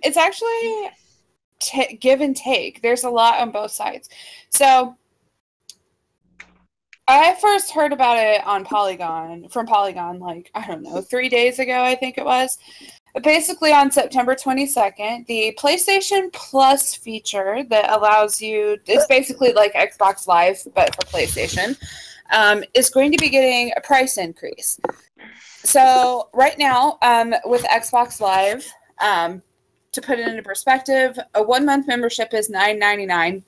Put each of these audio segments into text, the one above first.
It's actually give and take. There's a lot on both sides. So I first heard about it on from Polygon, like, I don't know, 3 days ago, I think it was. Basically, on September 22nd, the PlayStation Plus feature that allows you, it's basically like Xbox Live, but for PlayStation, is going to be getting a price increase. So right now, with Xbox Live, to put it into perspective, a 1-month membership is $9.99,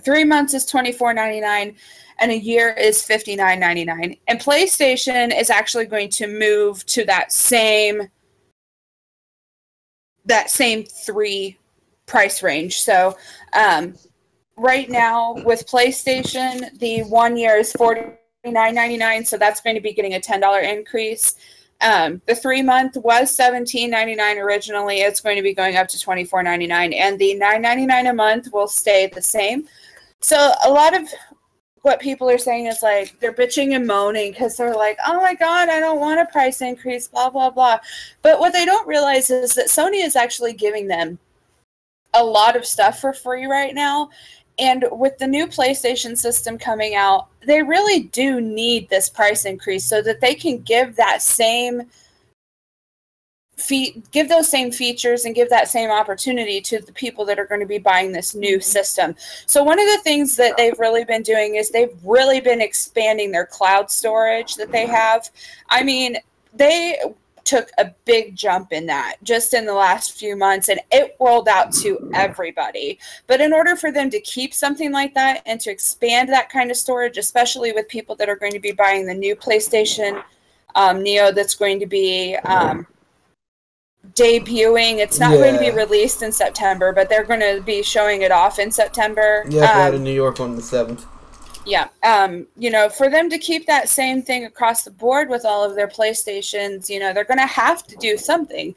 3 months is $24.99, and a year is $59.99. And PlayStation is actually going to move to that same 3 price range. So right now with PlayStation, the 1 year is $49.99, so that's going to be getting a $10 increase. The 3 month was $17.99 originally. It's going to be going up to $24.99, and the $9.99 a month will stay the same. So a lot of what people are saying is like they're bitching and moaning because they're like, oh my god, I don't want a price increase, blah blah blah. But what they don't realize is that Sony is actually giving them a lot of stuff for free right now, and with the new PlayStation system coming out, they really do need this price increase so that they can give that same give those same features and give that same opportunity to the people that are going to be buying this new system. So one of the things that they've really been doing is they've really been expanding their cloud storage that they have. I mean, they took a big jump in that just in the last few months, and it rolled out to everybody. But in order for them to keep something like that and to expand that kind of storage, especially with people that are going to be buying the new PlayStation Neo that's going to be debuting. It's not going to be released in September, but they're going to be showing it off in September. Yeah, out in New York on the 7th. Yeah. You know, for them to keep that same thing across the board with all of their PlayStations, you know, they're going to have to do something.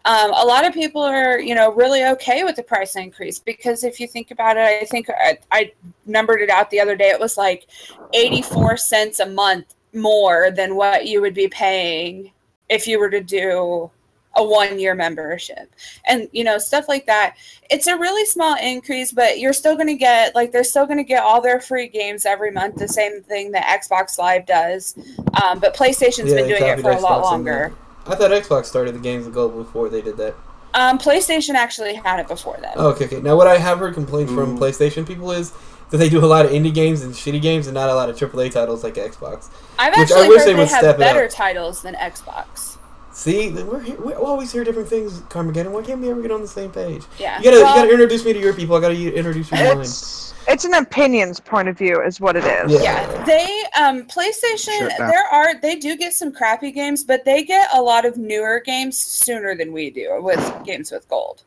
A lot of people are, you know, really okay with the price increase because if you think about it, I think I numbered it out the other day. It was like 84 cents a month more than what you would be paying if you were to do a 1-year membership, and you know, stuff like that. It's a really small increase, but you're still going to get, like, they're still going to get all their free games every month, the same thing that Xbox Live does. But PlayStation's been doing it for a lot longer. I thought Xbox started the games ago before they did that. PlayStation actually had it before that. Oh, okay. Now, what I have heard complaints from PlayStation people is that they do a lot of indie games and shitty games and not a lot of AAA titles like Xbox. I've actually heard they have better titles than Xbox. See, we always hear different things, Carmageddon. Why can't we ever get on the same page? Yeah. You gotta introduce me to your people. I gotta introduce you to mine. It's an opinions point of view, is what it is. Yeah. They PlayStation. They do get some crappy games, but they get a lot of newer games sooner than we do with games with gold.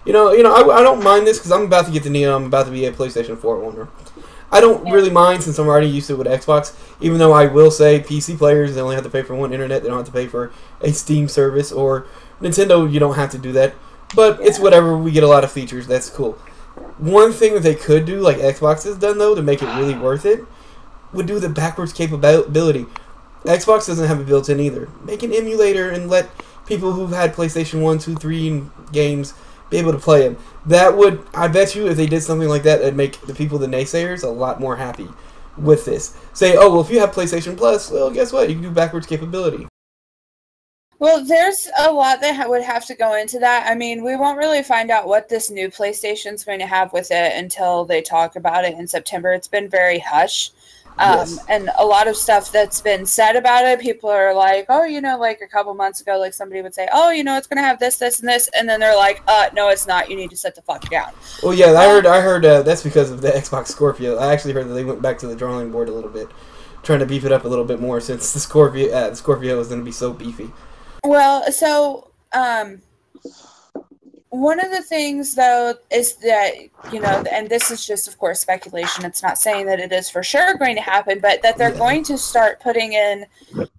You know, I don't mind this because I'm about to get the Neo. I'm about to be a PlayStation 4 owner. I don't really mind since I'm already used to it with Xbox, even though I will say PC players, they only have to pay for one internet. They don't have to pay for a Steam service, or Nintendo, you don't have to do that. But it's whatever. We get a lot of features. That's cool. One thing that they could do, like Xbox has done, though, to make it really worth it, would do the backwards capability. Xbox doesn't have it built in either. Make an emulator and let people who've had PlayStation 1, 2, 3 games be able to play them. That would, I bet you, if they did something like that, it'd make the people, the naysayers, a lot more happy with this. Say, oh, well, if you have PlayStation Plus, well, guess what? You can do backwards capability. Well, there's a lot that would have to go into that. I mean, we won't really find out what this new PlayStation's going to have with it until they talk about it in September. It's been very hush. And a lot of stuff that's been said about it, people are like, oh, you know, like a couple months ago, like somebody would say, oh, you know, it's going to have this, this, and this. And then they're like, no, it's not. You need to sit the fuck down. Well, yeah, I heard that's because of the Xbox Scorpio. I actually heard that they went back to the drawing board a little bit, trying to beef it up a little bit more since the Scorpio is going to be so beefy. Well, so, one of the things, though, is that, you know, and this is just, of course, speculation. It's not saying that it is for sure going to happen, but that they're going to start putting in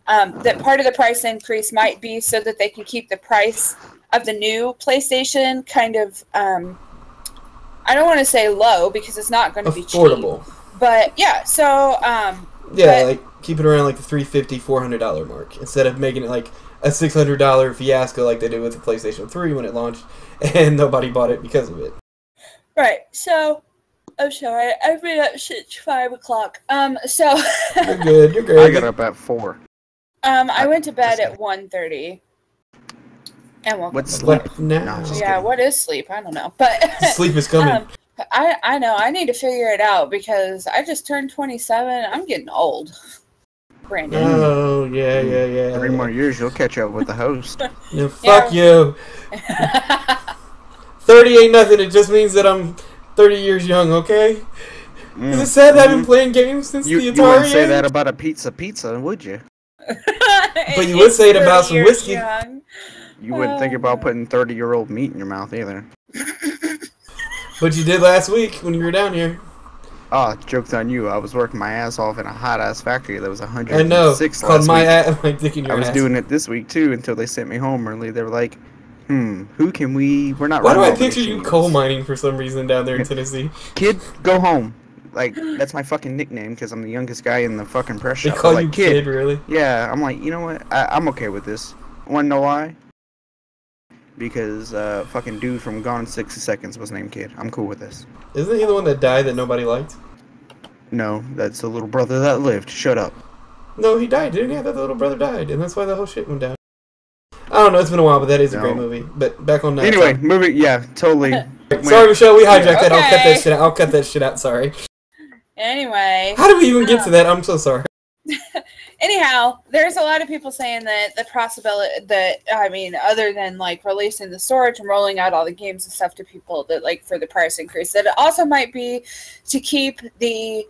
that part of the price increase might be so that they can keep the price of the new PlayStation kind of, I don't want to say low because it's not going to be affordable. Cheap. But, yeah, so... like, keep it around, like, the $350, $400 mark instead of making it, like, a $600 fiasco like they did with the PlayStation 3 when it launched, and nobody bought it because of it. Right. So, I'm sorry. I've been up since 5 o'clock. So... You're good. You're great. I got up at 4. I went to bed at 1:30. And woke up. What's sleep? Now? Yeah, what is sleep? I don't know. But Sleep is coming. I know. I need to figure it out because I just turned 27. I'm getting old. Brandon. Oh, yeah. 3 more years, you'll catch up with the host. Yeah, fuck you. 30 ain't nothing. It just means that I'm 30 years young, okay? Is it sad that I've been playing games since the Atari? You wouldn't say that about a pizza, would you? But you would say it about some whiskey. Young. You wouldn't think about putting 30-year-old meat in your mouth either. But you did last week when you were down here. Oh, joke's on you. I was working my ass off in a hot-ass factory that was 106 I know. last week. My dick in your I was ass. doing it this week, too, until they sent me home early. They were like, who can we... We're not Why do running I all the picture you machines. coal mining for some reason down there in Tennessee? Kid, go home. Like, that's my fucking nickname because I'm the youngest guy in the fucking press They shop. call Like, you kid, really? Yeah, I'm like, you know what? I'm okay with this. Wanna know why? Because fucking dude from Gone in 60 Seconds was named Kid. I'm cool with this. Isn't he the one that died that nobody liked? No, that's the little brother that lived. Shut up. No, he died, didn't he? I thought the little brother died, and that's why the whole shit went down. I don't know, it's been a while, but that is a great movie. But back on that. Anyway, movie, yeah, totally. Sorry, Michelle, we hijacked that. Okay. I'll cut that shit out. I'll cut that shit out, sorry. Anyway. How did we even get to that? I'm so sorry. Anyhow, there's a lot of people saying that the possibility that, I mean, other than like releasing the storage and rolling out all the games and stuff to people that like for the price increase, that it also might be to keep the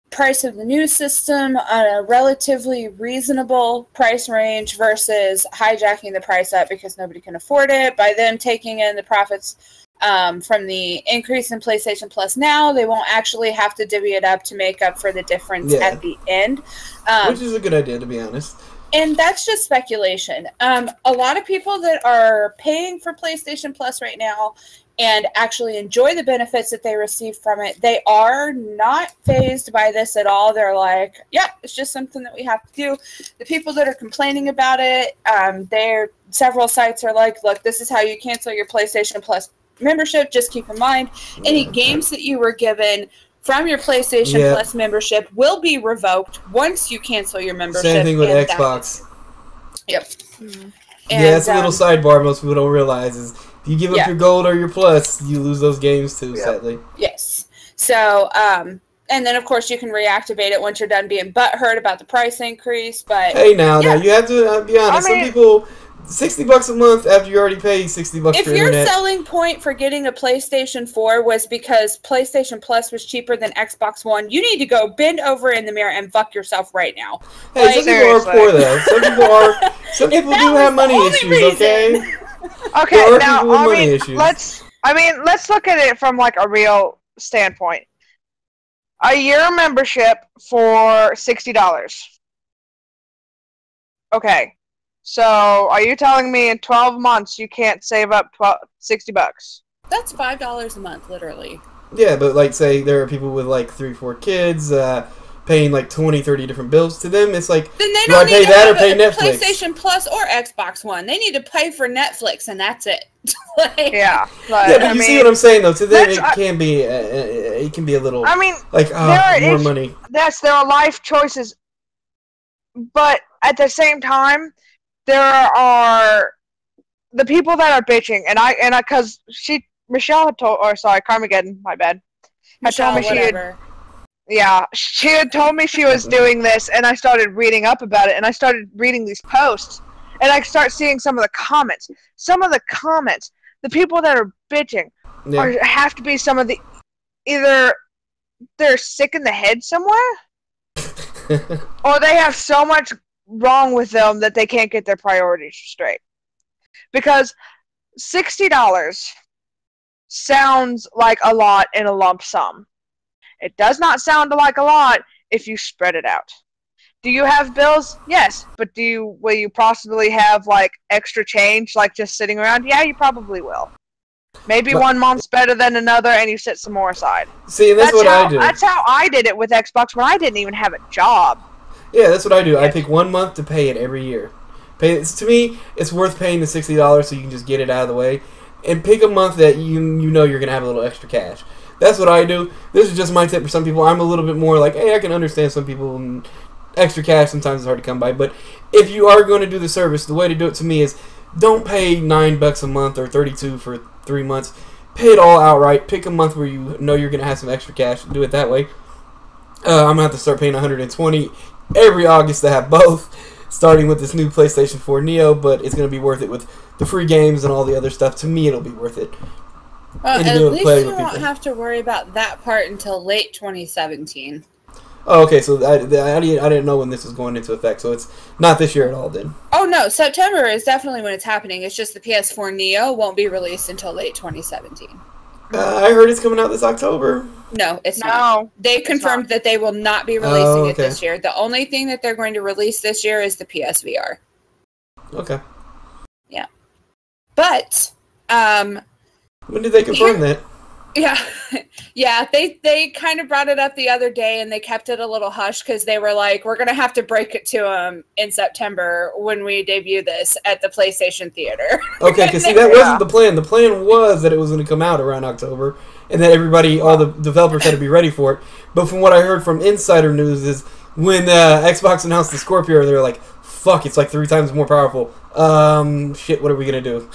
price of the new system on a relatively reasonable price range versus hijacking the price up because nobody can afford it. By them taking in the profits from the increase in PlayStation Plus now, they won't actually have to divvy it up to make up for the difference at the end. Which is a good idea, to be honest. And that's just speculation. A lot of people that are paying for PlayStation Plus right now and actually enjoy the benefits that they receive from it, they are not fazed by this at all. They're like, yeah, it's just something that we have to do. The people that are complaining about it, several sites are like, look, this is how you cancel your PlayStation Plus membership. Just keep in mind, any games that you were given from your PlayStation Plus membership will be revoked once you cancel your membership. Same thing with Xbox. Yep. And, that's a little sidebar most people don't realize is if you give up your gold or your plus, you lose those games too, sadly. Yes. So, and then of course you can reactivate it once you're done being butthurt about the price increase. But hey, now you have to be honest. Some people, $60 a month after you already paid $60 for internet. If your selling point for getting a PlayStation 4 was because PlayStation Plus was cheaper than Xbox One, you need to go bend over in the mirror and fuck yourself right now. Hey, like, some people are poor though. Some people do have money issues. Okay. Okay, now let's look at it from like a real standpoint. A year membership for $60. Okay. So, are you telling me in 12 months you can't save up $60? That's $5 a month, literally. Yeah, but like, say there are people with like 3-4 kids paying like 20-30 different bills. To them, it's like, then they do I pay that or pay Netflix? PlayStation Plus or Xbox One. They need to pay for Netflix, and that's it. But you see what I'm saying, though. To them, it can be a little. I mean, like more money. There are life choices, but at the same time, there are the people that are bitching, because Michelle had told, or sorry, Carmageddon, my bad, had told me she had told me she was doing this, and I started reading up about it, and I started reading these posts, and I start seeing some of the comments. Some of the comments, the people that are bitching, have to be some of the, either they're sick in the head somewhere, or they have so much wrong with them that they can't get their priorities straight. Because $60 sounds like a lot in a lump sum. It does not sound like a lot if you spread it out. Do you have bills? Yes. But will you possibly have like extra change like just sitting around? Yeah, you probably will. Maybe one month's better than another and you set some more aside. See, that's what I do. That's how I did it with Xbox when I didn't even have a job. Yeah, that's what I do. I pick 1 month to pay it every year. To me, it's worth paying the $60 so you can just get it out of the way, and pick a month that you know you're gonna have a little extra cash. That's what I do. This is just my tip for some people. I'm a little bit more like, hey, I can understand some people. And extra cash sometimes is hard to come by, but if you are going to do the service, the way to do it to me is don't pay $9 a month or $32 for 3 months. Pay it all outright. Pick a month where you know you're going to have some extra cash. Do it that way. I'm going to have to start paying $120 every August to have both, starting with this new PlayStation 4 Neo, but it's going to be worth it with the free games and all the other stuff. To me, it'll be worth it. Well, at least you won't have to worry about that part until late 2017. Oh, okay, so I didn't know when this was going into effect, so it's not this year at all then. Oh, no, September is definitely when it's happening. It's just the PS4 Neo won't be released until late 2017. I heard it's coming out this October. No, it's not. They confirmed that they will not be releasing it this year. The only thing that they're going to release this year is the PSVR. Okay. Yeah. But, when did they confirm that? Yeah, yeah. They kind of brought it up the other day, and they kept it a little hush because they were like, "We're gonna have to break it to them in September when we debut this at the PlayStation Theater." Okay, because see, that wasn't the plan. The plan was that it was going to come out around October, and that all the developers had to be ready for it. But from what I heard from insider news is when Xbox announced the Scorpio, they were like, "Fuck, it's like 3 times more powerful." Shit, what are we gonna do?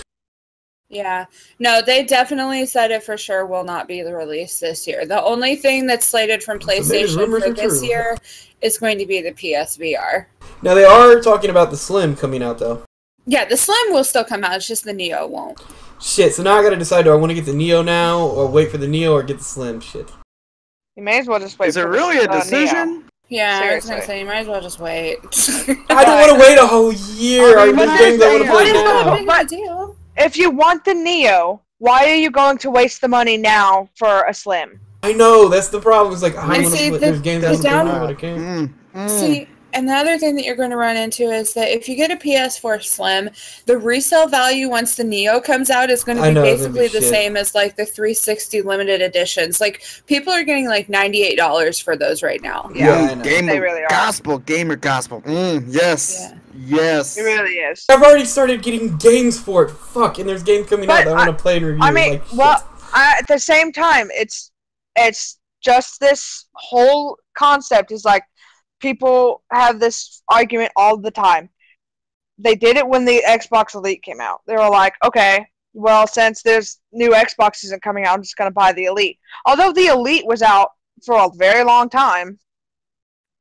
Yeah. No, they definitely said it for sure will not be the release this year. The only thing that's slated from PlayStation for this year is going to be the PSVR. Now, they are talking about the Slim coming out, though. Yeah, the Slim will still come out. It's just the Neo won't. Shit, so now I gotta decide, do I want to get the Neo now, or wait for the Neo, or get the Slim? Shit. You may as well just wait. Is it really a decision? Neo. Yeah, Seriously. I was going to say, you might as well just wait. I don't want to wait a whole year. There's games I want to play now. What deal? If you want the Neo, why are you going to waste the money now for a Slim? I know, that's the problem. It's like, there's games I want to play now, but I can't. See, and the other thing that you're going to run into is that if you get a PS4 Slim, the resale value once the Neo comes out is going to be basically the same as like the 360 limited editions. Like, people are getting like $98 for those right now. Yeah, they really are. Gamer gospel. Yes. Yeah. Yes. It really is. I've already started getting games for it. Fuck, and there's games coming out that I want to play and review. I mean, at the same time, it's just this whole concept is like, people have this argument all the time. They did it when the Xbox Elite came out. They were like, okay, well, since there's new Xbox isn't coming out, I'm just going to buy the Elite. Although the Elite was out for a very long time,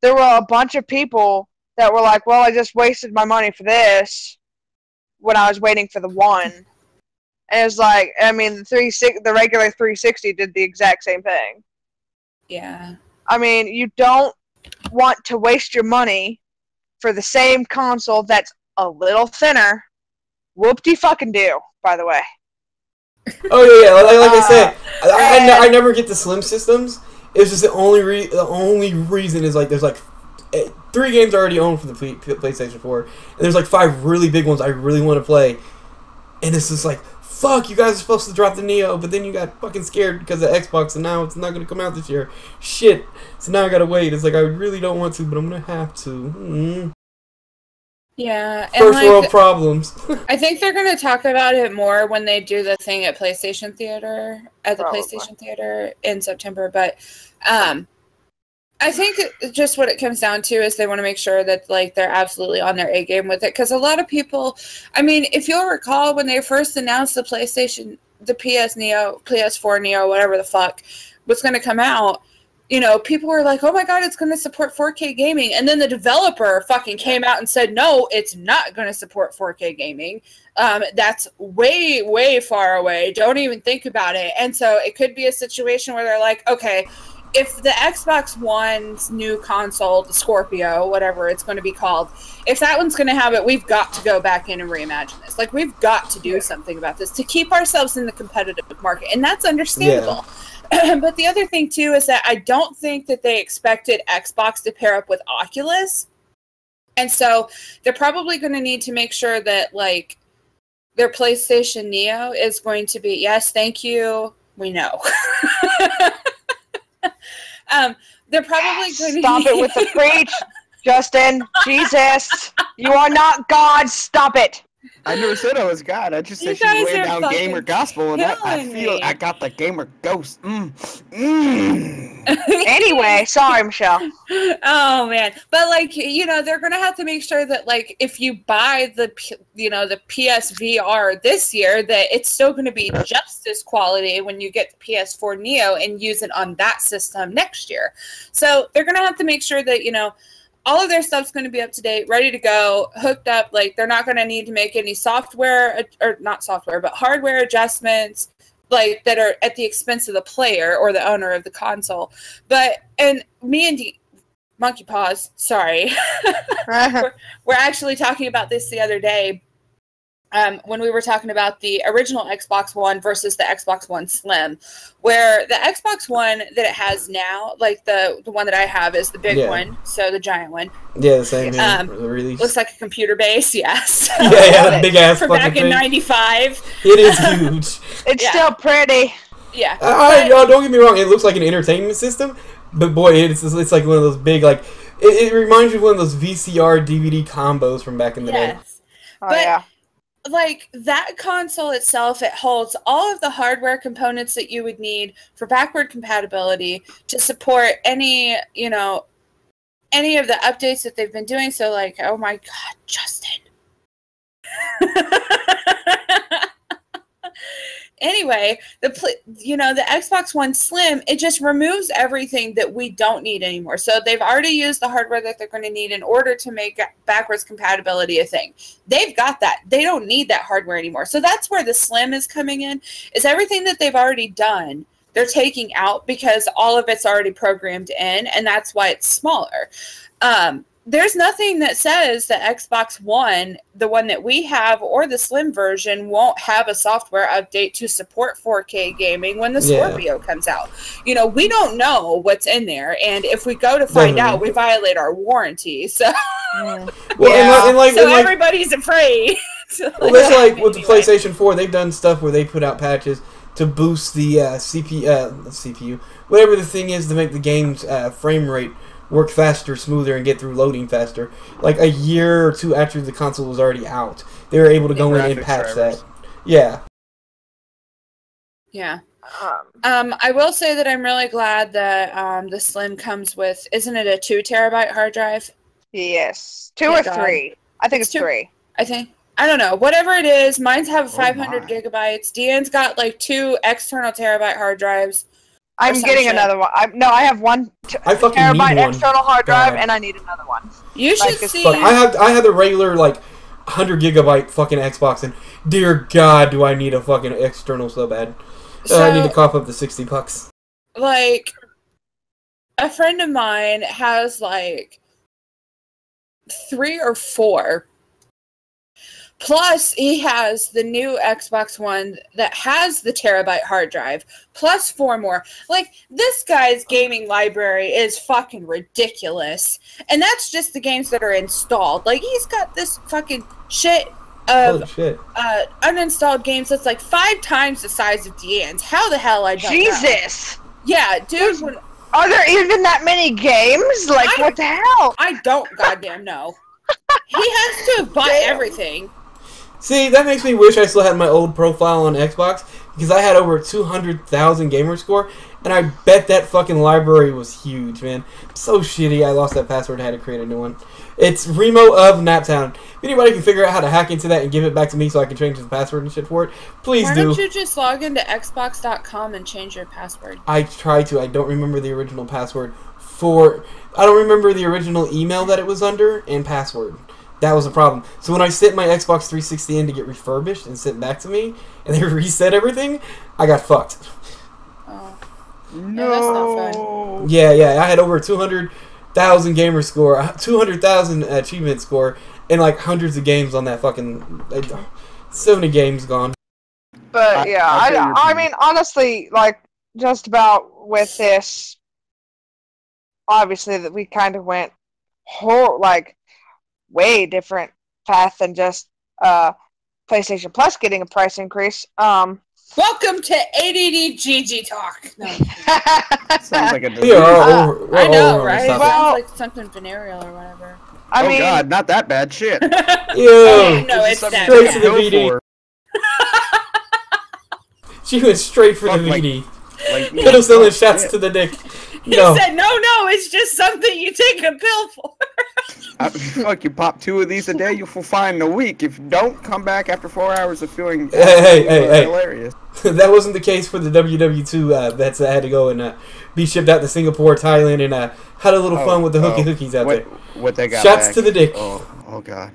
there were a bunch of people that were like, well, I just wasted my money for this when I was waiting for the One. And it's like, I mean, the regular 360 did the exact same thing. Yeah. I mean, you don't want to waste your money for the same console that's a little thinner. Whoop-de-fucking-do, by the way. Oh, yeah. Like I said, I never get the Slim systems. It's just the only reason is like there's like 3 games I already own for the PlayStation 4, and there's like 5 really big ones I really want to play, and it's just like, fuck, you guys are supposed to drop the Neo, but then you got fucking scared because of Xbox, and now it's not going to come out this year. Shit. So now I got to wait. It's like, I really don't want to, but I'm going to have to. Yeah. First world problems. I think they're going to talk about it more when they do the thing at PlayStation Theater, PlayStation Theater in September, but I think just what it comes down to is they want to make sure that like they're absolutely on their A game with it, because a lot of people, I mean, if you'll recall when they first announced the PlayStation, the PS4 Neo, whatever the fuck was going to come out, you know, people were like, oh my god, it's going to support 4K gaming, and then the developer fucking came out and said, no, it's not going to support 4K gaming. That's way far away. Don't even think about it. And so it could be a situation where they're like, okay, if the Xbox One's new console, the Scorpio, whatever it's going to be called, if that one's going to have it, we've got to go back in and reimagine this. Like, we've got to do something about this to keep ourselves in the competitive market, and that's understandable. Yeah. But the other thing, too, is that I don't think that they expected Xbox to pair up with Oculus, and so they're probably going to need to make sure that, like, their PlayStation Neo is going to be, yes, thank you, we know. They're probably going to stop it with the preach, Justin. Jesus. You are not God. Stop it. I never said I was God. I just You said she was guys laying are down fucking gamer gospel, and I killing feel me. I got the gamer ghost. Anyway, sorry, Michelle. Oh man, but like they're gonna have to make sure that like if you buy the the PSVR this year, that it's still gonna be just as quality when you get the PS4 Neo and use it on that system next year. So they're gonna have to make sure that all of their stuff's going to be up to date, ready to go, hooked up. Like they're not going to need to make any software or not software, but hardware adjustments like that are at the expense of the player or the owner of the console. And me and Monkey Paws, sorry, we're actually talking about this the other day. When we were talking about the original Xbox One versus the Xbox One Slim, where the Xbox One that it has now, like the one that I have is the big one, so the giant one. Yeah, the same release. Looks like a computer base, yes. Yeah, big ass from back in '95. It is huge. It's still pretty. Yeah. Don't get me wrong. It looks like an entertainment system, but boy, it's like one of those big it reminds you of one of those VCR DVD combos from back in the day. Oh, yeah. Like that console itself, it holds all of the hardware components that you would need for backward compatibility to support any of the updates that they've been doing. So like, oh my God, Justin. Anyway, the Xbox One Slim, it just removes everything that we don't need anymore. So they've already used the hardware that they're going to need in order to make backwards compatibility a thing. They've got that. They don't need that hardware anymore. So that's where the Slim is coming in, is everything that they've already done, they're taking out because all of it's already programmed in, and that's why it's smaller. There's nothing that says the Xbox One, the one that we have, or the Slim version won't have a software update to support 4K gaming when the Scorpio comes out. We don't know what's in there, and if we go to find out, we violate our warranty. So, everybody's afraid. Well, that's like with the PlayStation 4, they've done stuff where they put out patches to boost the CPU, whatever the thing is, to make the game's frame rate work faster, smoother, and get through loading faster. Like a year or two after the console was already out, they were able to go in and patch that. Yeah. Yeah. I will say that I'm really glad that the Slim comes with, isn't it a 2 terabyte hard drive? Yes. 2 or 3. I think it's 3. I don't know. Whatever it is, mine's have 500 gigabytes. Deanne's got like 2 external terabyte hard drives. I'm getting another one. I have 1 terabyte external hard drive, and I need another one. You should see. I have the regular 100 gigabyte fucking Xbox, and dear God, do I need a fucking external so bad. I need to cough up the $60. Like, a friend of mine has 3 or 4. Plus, he has the new Xbox One that has the terabyte hard drive, plus 4 more. Like, this guy's gaming library is fucking ridiculous. And that's just the games that are installed. Like, he's got this fucking shit of uninstalled games that's 5 times the size of Deanne's. How the hell I don't know. Jesus! Yeah, dude. Are there even that many games? What the hell? I don't goddamn know. He has to have bought everything. See, that makes me wish I still had my old profile on Xbox, because I had over 200,000 gamer score, and I bet that fucking library was huge, man. I'm so shitty I lost that password and had to create a new one. It's REMO of Naptown. If anybody can figure out how to hack into that and give it back to me so I can change the password and shit for it, please do. Why don't you just log into Xbox.com and change your password? I tried to. I don't remember the original password I don't remember the original email that it was under and password. That was a problem. So when I sent my Xbox 360 in to get refurbished and sent back to me, and they reset everything, I got fucked. Oh. No. Yeah, that's not fun. Yeah. I had over 200,000 gamer score, 200,000 achievement score, and hundreds of games on that fucking... so many games gone. But I mean, honestly, just about with this, obviously that we kind of went way different path than just PlayStation Plus getting a price increase. Welcome to ADD G.G.Talk. No. Sounds like a I know, right? It sounds like something venereal or whatever. I mean, God, not that bad. Shit. Ew. No, it's that Straight bad. to the VD. She went straight for the VD. Middle selling shots to the dick. He No. said, no, it's just something you take a pill for. Fuck, you pop 2 of these a day, you'll feel fine in a week. If you don't, come back after 4 hours of feeling Hey. hilarious. That wasn't the case for the WW2 vets that had to go and be shipped out to Singapore, Thailand, and had a little fun with the hookies out there. What they got Shots back. to the dick. Oh God.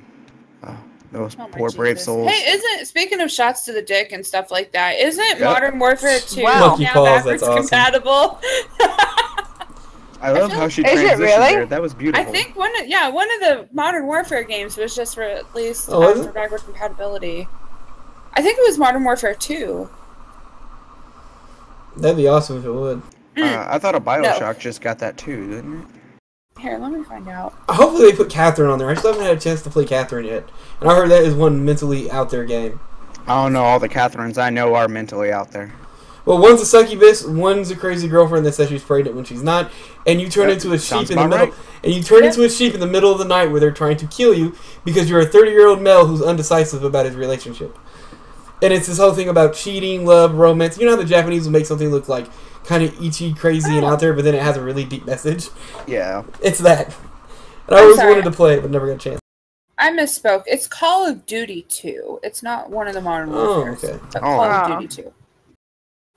Those Oh, poor brave Jesus. souls. Hey, speaking of shots to the dick and stuff like that, isn't Modern Warfare 2 Monkey now paws, backwards that's awesome. compatible? I love how she Is it transitioned really? there. That was beautiful. I think one of the Modern Warfare games was just released for backward compatibility. I think it was Modern Warfare 2. That'd be awesome if it would. I thought a Bioshock just got that too, didn't it? Here, let me find out. Hopefully they put Catherine on there. I still haven't had a chance to play Catherine yet. And I heard that is one mentally out there game. I don't know. All the Catherines I know are mentally out there. Well, one's a succubus, one's a crazy girlfriend that says she's pregnant when she's not, and you turn into a sheep in the middle. Right. And you turn into a sheep in the middle of the night where they're trying to kill you because you're a 30-year-old male who's undecisive about his relationship. And it's this whole thing about cheating, love, romance. You know how the Japanese will make something look like kind of itchy, crazy, and out there, but then it has a really deep message? Yeah. It's that. And I always wanted to play it, but never got a chance. I misspoke. It's Call of Duty 2. It's not one of the Modern Warfares. Oh, okay. Call of Duty 2.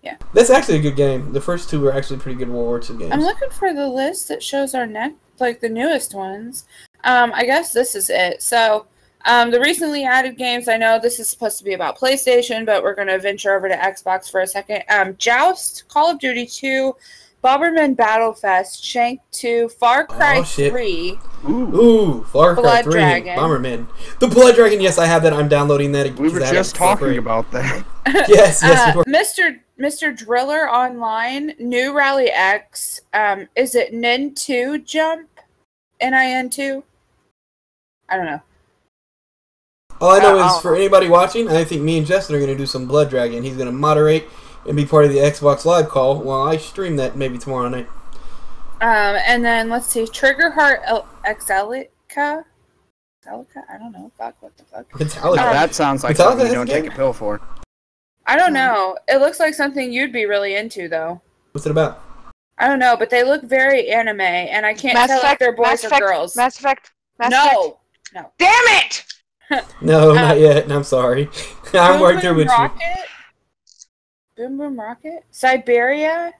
Yeah. That's actually a good game. The first 2 were actually pretty good World War II games. I'm looking for the list that shows our the newest ones. I guess this is it. So, the recently added games, I know this is supposed to be about PlayStation, but we're going to venture over to Xbox for a second. Joust, Call of Duty 2, Bomberman Battlefest, Shank 2, Far Cry 3. Ooh, Far Cry 3, Dragon. Bomberman. The Blood Dragon, yes, I have that. I'm downloading that. We were just talking about that. yes, Mr. Driller Online, New Rally X, is it Nin2 Jump? Nin2? I don't know. All I know is for anybody watching, I think me and Justin are going to do some Blood Dragon. He's going to moderate and be part of the Xbox Live call while I stream that maybe tomorrow night. And then let's see, Triggerheart Exelica. I don't know. Fuck, what the fuck? Metallica. That sounds like something you don't take a pill for. I don't know. It looks like something you'd be really into, though. What's it about? I don't know, but they look very anime, and I can't tell if they're boys or girls. Mass Effect. No. Damn it! No, not yet. I'm sorry. I'm right there with you. Boom Boom Rocket, Siberia,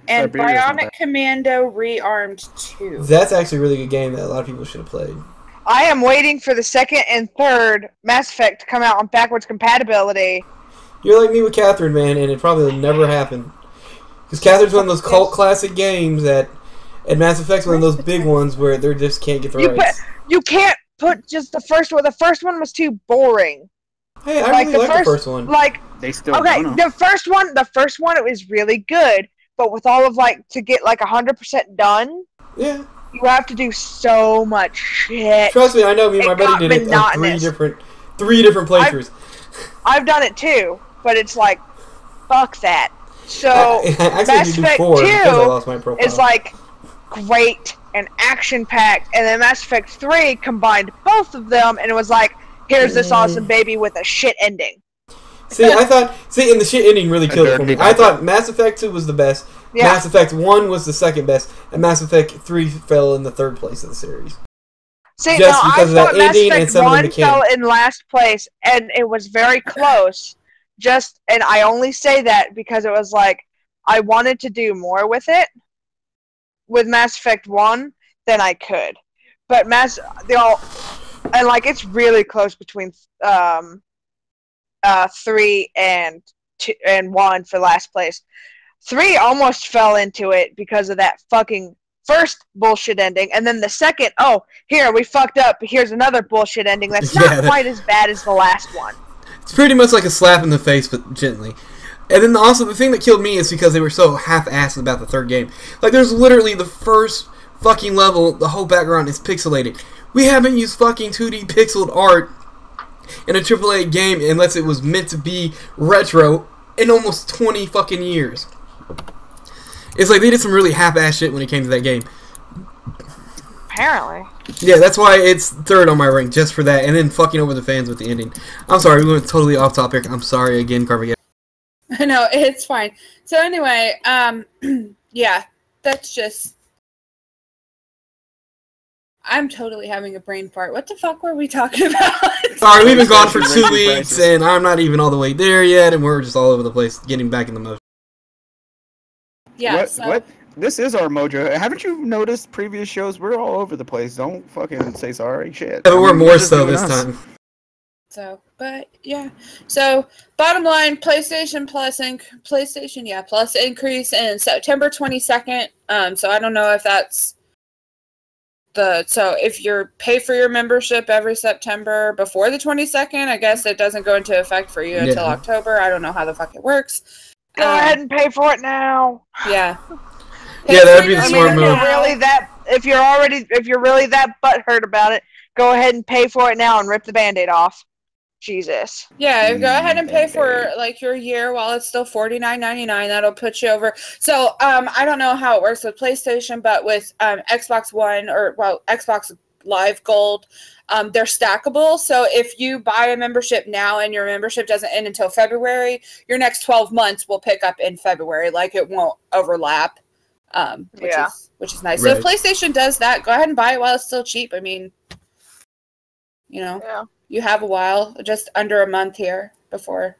and Bionic Commando Rearmed 2. That's actually a really good game that a lot of people should have played. I am waiting for the 2nd and 3rd Mass Effect to come out on backwards compatibility. You're like me with Catherine, man, and it probably will never happen. Because Catherine's one of those cult classic games that, and Mass Effect's one of those big ones where they just can't get the rights. You can't put just the first one. The first one was too boring. Hey, I really like the first one. Like, they still the first one, it was really good, but with all of to get 100% done, yeah, you have to do so much shit. Trust me, I know. Me and my buddy did it on three different playthroughs. I've done it too, but it's fuck that. So Mass Effect 2 is great and action-packed, and then Mass Effect 3 combined both of them, and it was here's this awesome baby with a shit ending. See, and the shit ending really killed it for me. I thought Mass Effect 2 was the best, Mass Effect 1 was the second best, and Mass Effect 3 fell in the 3rd place of the series. See, just because of that ending and some of the mechanics. Mass Effect 1 fell in last place, and it was very close. And I only say that because it was I wanted to do more with it, with Mass Effect 1, than I could. But it's really close between 3 and 1 for last place. 3 almost fell into it because of that fucking first bullshit ending, and then the second, here, we fucked up, here's another bullshit ending that's not quite as bad as the last one. It's pretty much like a slap in the face, but gently. And then also, the thing that killed me is because they were so half-assed about the 3rd game. There's literally the first fucking level, the whole background is pixelated. We haven't used fucking 2D pixeled art in a AAA game unless it was meant to be retro in almost 20 fucking years. It's they did some really half-assed shit when it came to that game. Apparently. Yeah, that's why it's third on my rank, just for that, and then fucking over the fans with the ending. I'm sorry, we went totally off topic. I'm sorry again, Carmageddon. No, it's fine. So anyway, yeah, that's just... I'm totally having a brain fart. What the fuck were we talking about? Sorry, we've been gone for 2 weeks, and I'm not even all the way there yet, and we're just all over the place, getting back in the motion. Yeah. What? This is our mojo. Haven't you noticed previous shows? We're all over the place. Don't fucking say sorry. Shit. Yeah, but we're more so this time. So, but yeah. So, bottom line, PlayStation Plus increase in September 22nd. So I don't know if that's so if you pay for your membership every September before the 22nd, I guess it doesn't go into effect for you until October. I don't know how the fuck it works. Go ahead and pay for it now. Yeah. Yeah, that would be the smart move. If you're really that butthurt about it, go ahead and pay for it now and rip the Band-Aid off. Jesus. Yeah, go ahead and pay for like your year while it's still $49.99. That'll put you over. So I don't know how it works with PlayStation, but with Xbox One Xbox Live Gold, they're stackable. So if you buy a membership now and your membership doesn't end until February, your next 12 months will pick up in February. Like it won't overlap, which is nice. Right. So if PlayStation does that, go ahead and buy it while it's still cheap. I mean, you have a while, just under a month here before